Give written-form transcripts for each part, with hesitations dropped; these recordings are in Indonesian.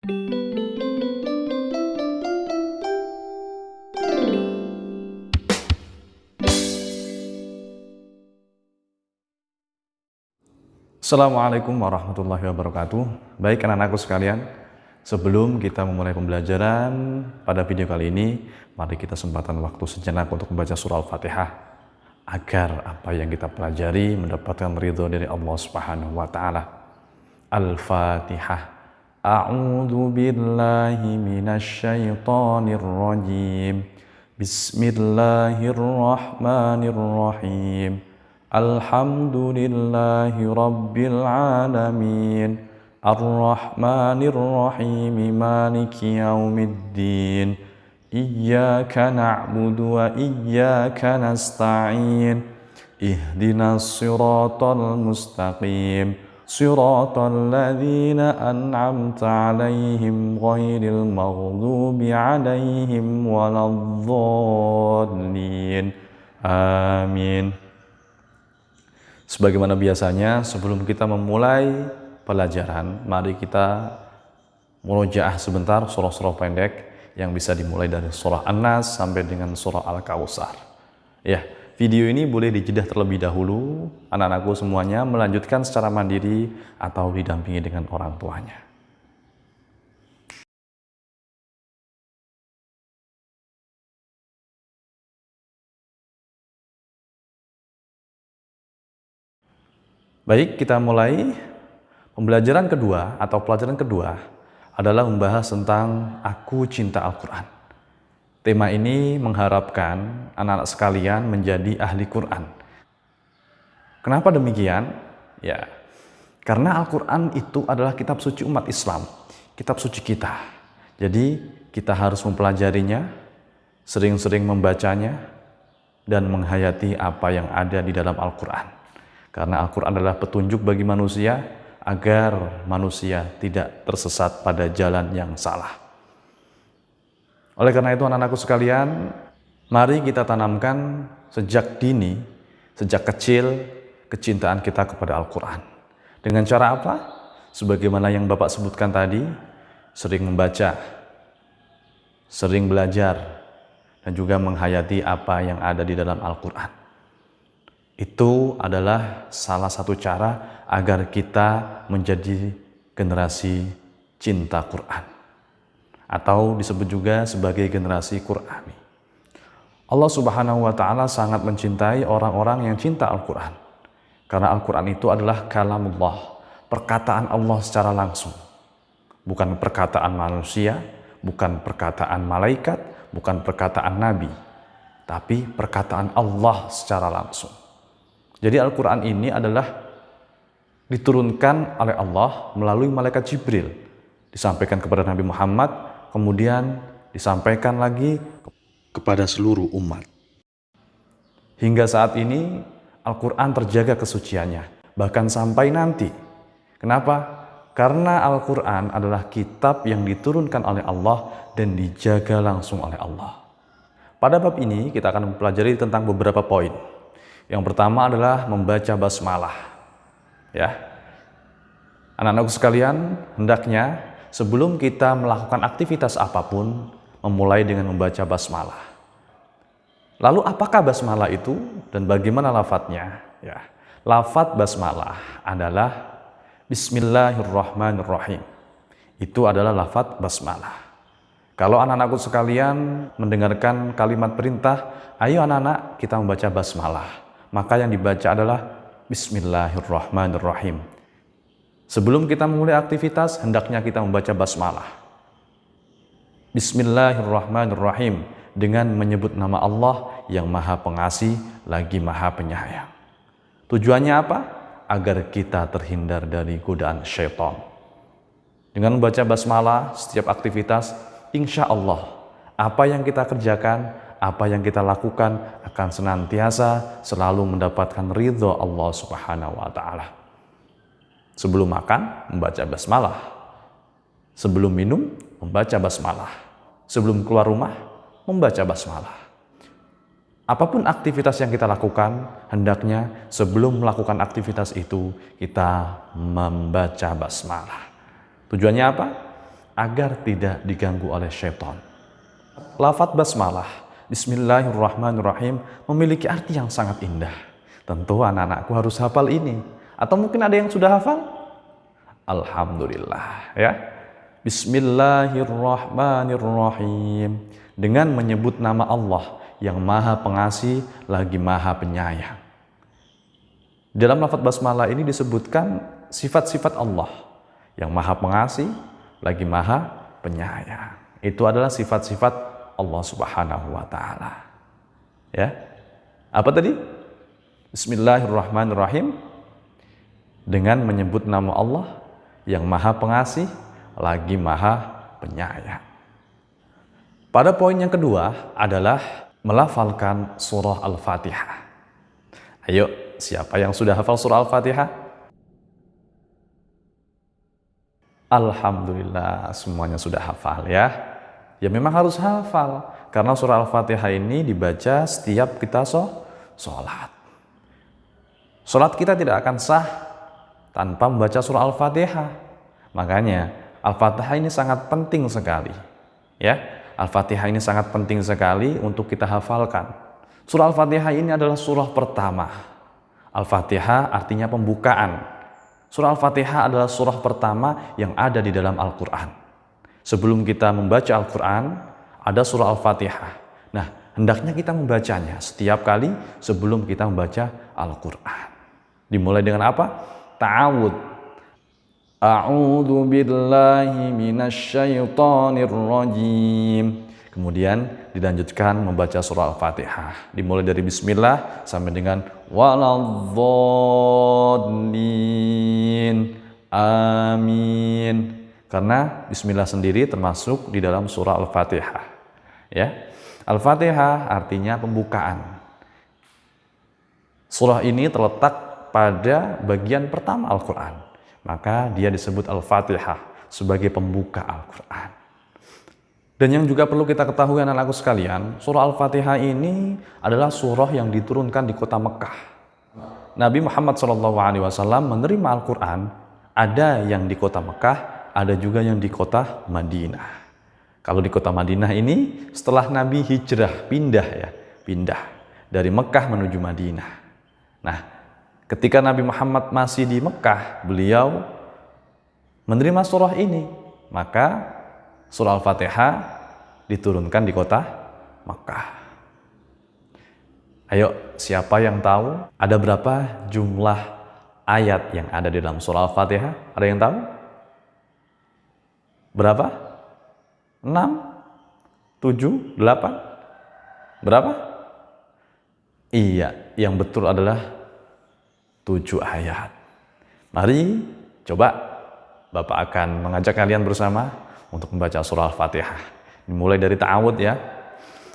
Assalamualaikum warahmatullahi wabarakatuh. Baik anak-anakku sekalian, sebelum kita memulai pembelajaran pada video kali ini, mari kita sempatkan waktu sejenak untuk membaca surah Al-Fatihah agar apa yang kita pelajari mendapatkan ridho dari Allah Subhanahu wa taala. Al-Fatihah. A'udzu billahi minasyaitonir rajim. Bismillahirrahmanirrahim. Alhamdulillahi Rabbil Alamin. Ar-Rahmanir-Rahim. Maliki Yaumiddin. Iyyaka na'budu wa iyyaka nasta'in. Ihdinas siratal mustaqim. Siratal ladzina an'amta 'alaihim ghairil maghdubi 'alaihim waladdallin. Amin. Sebagaimana biasanya, sebelum kita memulai pelajaran, mari kita murojaah sebentar surah-surah pendek yang bisa dimulai dari surah An-Nas sampai dengan surah Al-Kautsar. Ya, video ini boleh dijedah terlebih dahulu, anak-anakku semuanya melanjutkan secara mandiri atau didampingi dengan orang tuanya. Baik, kita mulai. Pembelajaran kedua atau pelajaran kedua adalah membahas tentang Aku Cinta Al-Quran. Tema ini mengharapkan anak-anak sekalian menjadi ahli Quran. Kenapa demikian? Ya, karena Al-Quran itu adalah kitab suci umat Islam, kitab suci kita. Jadi kita harus mempelajarinya, sering-sering membacanya, dan menghayati apa yang ada di dalam Al-Quran. Karena Al-Quran adalah petunjuk bagi manusia agar manusia tidak tersesat pada jalan yang salah. Oleh karena itu anak-anakku sekalian, mari kita tanamkan sejak dini, sejak kecil, kecintaan kita kepada Al-Quran. Dengan cara apa? Sebagaimana yang Bapak sebutkan tadi, sering membaca, sering belajar, dan juga menghayati apa yang ada di dalam Al-Quran. Itu adalah salah satu cara agar kita menjadi generasi cinta Quran, atau disebut juga sebagai generasi Qurani. Allah Subhanahu wa taala sangat mencintai orang-orang yang cinta Al-Quran, karena Al-Quran itu adalah kalamullah, perkataan Allah secara langsung, bukan perkataan manusia, bukan perkataan malaikat, bukan perkataan nabi, tapi perkataan Allah secara langsung. Jadi Al-Quran ini adalah diturunkan oleh Allah melalui malaikat Jibril, disampaikan kepada Nabi Muhammad, kemudian disampaikan lagi kepada seluruh umat. Hingga saat ini Al-Quran terjaga kesuciannya, bahkan sampai nanti. Kenapa? Karena Al-Quran adalah kitab yang diturunkan oleh Allah dan dijaga langsung oleh Allah. Pada bab ini kita akan mempelajari tentang beberapa poin. Yang pertama adalah membaca basmalah. Ya, anak-anakku sekalian, hendaknya sebelum kita melakukan aktivitas apapun, memulai dengan membaca basmalah. Lalu apakah basmalah itu dan bagaimana lafadznya? Ya, lafadz basmalah adalah Bismillahirrahmanirrahim. Itu adalah lafadz basmalah. Kalau anak-anakku sekalian mendengarkan kalimat perintah, ayo anak-anak kita membaca basmalah, maka yang dibaca adalah Bismillahirrahmanirrahim. Sebelum kita memulai aktivitas, hendaknya kita membaca basmalah. Bismillahirrahmanirrahim, dengan menyebut nama Allah yang Maha Pengasih lagi Maha Penyayang. Tujuannya apa? Agar kita terhindar dari godaan syaitan. Dengan membaca basmalah setiap aktivitas, insya Allah apa yang kita kerjakan, apa yang kita lakukan akan senantiasa selalu mendapatkan ridho Allah Subhanahu wa taala. Sebelum makan, membaca basmalah. Sebelum minum, membaca basmalah. Sebelum keluar rumah, membaca basmalah. Apapun aktivitas yang kita lakukan, hendaknya sebelum melakukan aktivitas itu kita membaca basmalah. Tujuannya apa? agar tidak diganggu oleh syaitan. Lafaz basmalah, Bismillahirrahmanirrahim, memiliki arti yang sangat indah. Tentu anak-anakku harus hafal ini. Atau mungkin ada yang sudah hafal? Alhamdulillah ya. Bismillahirrahmanirrahim. Dengan menyebut nama Allah yang Maha Pengasih lagi Maha Penyayang. Dalam lafaz basmalah ini disebutkan sifat-sifat Allah yang Maha Pengasih lagi Maha Penyayang. Itu adalah sifat-sifat Allah Subhanahu wa taala. Ya. Apa tadi? Bismillahirrahmanirrahim. Dengan menyebut nama Allah yang Maha Pengasih lagi Maha Penyayang. Pada poin yang kedua adalah melafalkan surah Al-Fatihah. Ayo, siapa yang sudah hafal surah Al-Fatihah? Alhamdulillah, semuanya sudah hafal ya. Ya memang harus hafal, karena surah Al-Fatihah ini dibaca setiap kita sholat. Sholat kita tidak akan sah tanpa membaca surah Al-Fatihah. Makanya Al-Fatihah ini sangat penting sekali. Ya. Al-Fatihah ini sangat penting sekali untuk kita hafalkan. Surah Al-Fatihah ini adalah surah pertama. Al-Fatihah artinya pembukaan. Surah Al-Fatihah adalah surah pertama yang ada di dalam Al-Quran. Sebelum kita membaca Al-Quran, ada surah Al-Fatihah. Nah, hendaknya kita membacanya setiap kali sebelum kita membaca Al-Quran. Dimulai dengan apa? Ta'awud. A'udzu billahi minasyaitonir rajim. Kemudian dilanjutkan membaca surah Al-Fatihah. Dimulai dari bismillah sampai dengan waladhdallin. Amin. Karena bismillah sendiri termasuk di dalam surah Al-Fatihah. Ya. Al-Fatihah artinya pembukaan. Surah ini terletak pada bagian pertama Al-Qur'an. Maka dia disebut Al-Fatihah sebagai pembuka Al-Quran. Dan yang juga perlu kita ketahui anak-anakku sekalian, surah Al-Fatihah ini adalah surah yang diturunkan di kota Mekah. Nabi Muhammad SAW menerima Al-Quran, ada yang di kota Mekah, ada juga yang di kota Madinah. Kalau di kota Madinah ini setelah Nabi hijrah, pindah dari Mekah menuju Madinah. Nah, ketika Nabi Muhammad masih di Mekah, beliau menerima surah ini. Maka surah Al-Fatihah diturunkan di kota Mekah. Ayo, siapa yang tahu ada berapa jumlah ayat yang ada di dalam surah Al-Fatihah? Ada yang tahu? Berapa? 6? 7? 8? Berapa? Iya, yang betul adalah 7 ayat. Mari coba Bapak akan mengajak kalian bersama untuk membaca surah Al-Fatihah. Dimulai dari ta'awud ya.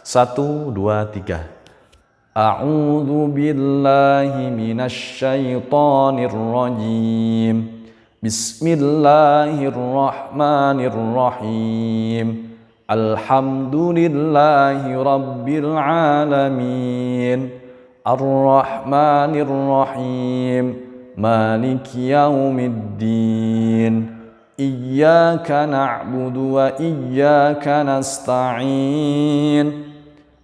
1, 2, 3. A'udzu billahi minasyaitonir rajim. Bismillahirrahmanirrahim. Alhamdulillahi rabbil alamin. Ar-Rahmanir-Rahim, Maliki Yaumiddin, Iyyaka na'budu wa iyyaka nasta'in,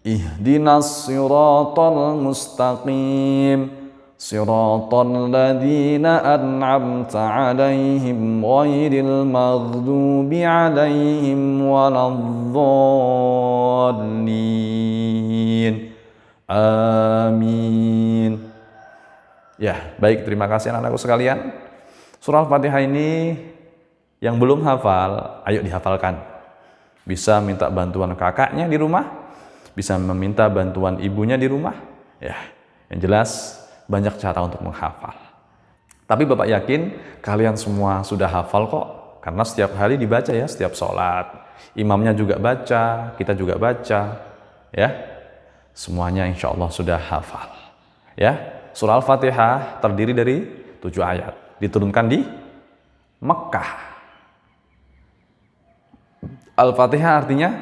Ihdinas siratal mustaqim, siratal ladzina an'amta 'alaihim ghairil maghdubi 'alaihim waladdallin. Amin. Ya, baik, terima kasih anak-anakku sekalian. Surah Al-Fatihah ini yang belum hafal, ayo dihafalkan. Bisa minta bantuan kakaknya di rumah, bisa meminta bantuan ibunya di rumah. Ya, yang jelas banyak cara untuk menghafal. Tapi Bapak yakin kalian semua sudah hafal kok, karena setiap hari dibaca ya, setiap sholat. Imamnya juga baca, kita juga baca, ya. Semuanya insya Allah sudah hafal. Ya, surah Al-Fatihah terdiri dari 7 ayat. Diturunkan di Mekah. Al-Fatihah artinya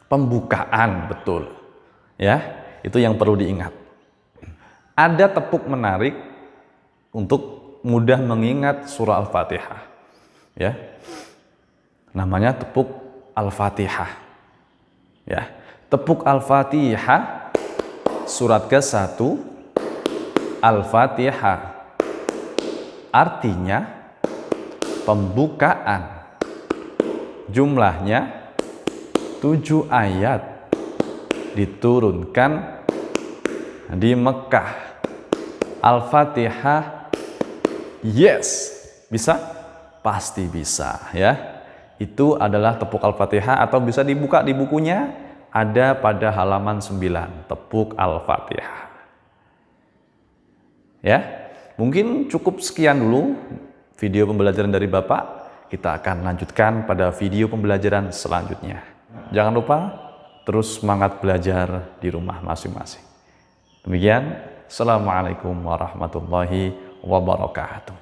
pembukaan, betul. Ya, itu yang perlu diingat. Ada tepuk menarik untuk mudah mengingat surah Al-Fatihah. Ya. namanya tepuk Al-Fatihah. Ya, tepuk Al-Fatihah surat ke-1 Al-Fatihah. Artinya pembukaan. Jumlahnya 7 ayat, diturunkan di Mekah. Al-Fatihah, yes, bisa? Pasti bisa ya. Itu adalah tepuk Al-Fatihah, atau bisa dibuka di bukunya, ada pada halaman 9, tepuk Al-Fatihah. Ya, mungkin cukup sekian dulu video pembelajaran dari Bapak. Kita akan lanjutkan pada video pembelajaran selanjutnya. Jangan lupa terus semangat belajar di rumah masing-masing. Demikian, Assalamualaikum warahmatullahi wabarakatuh.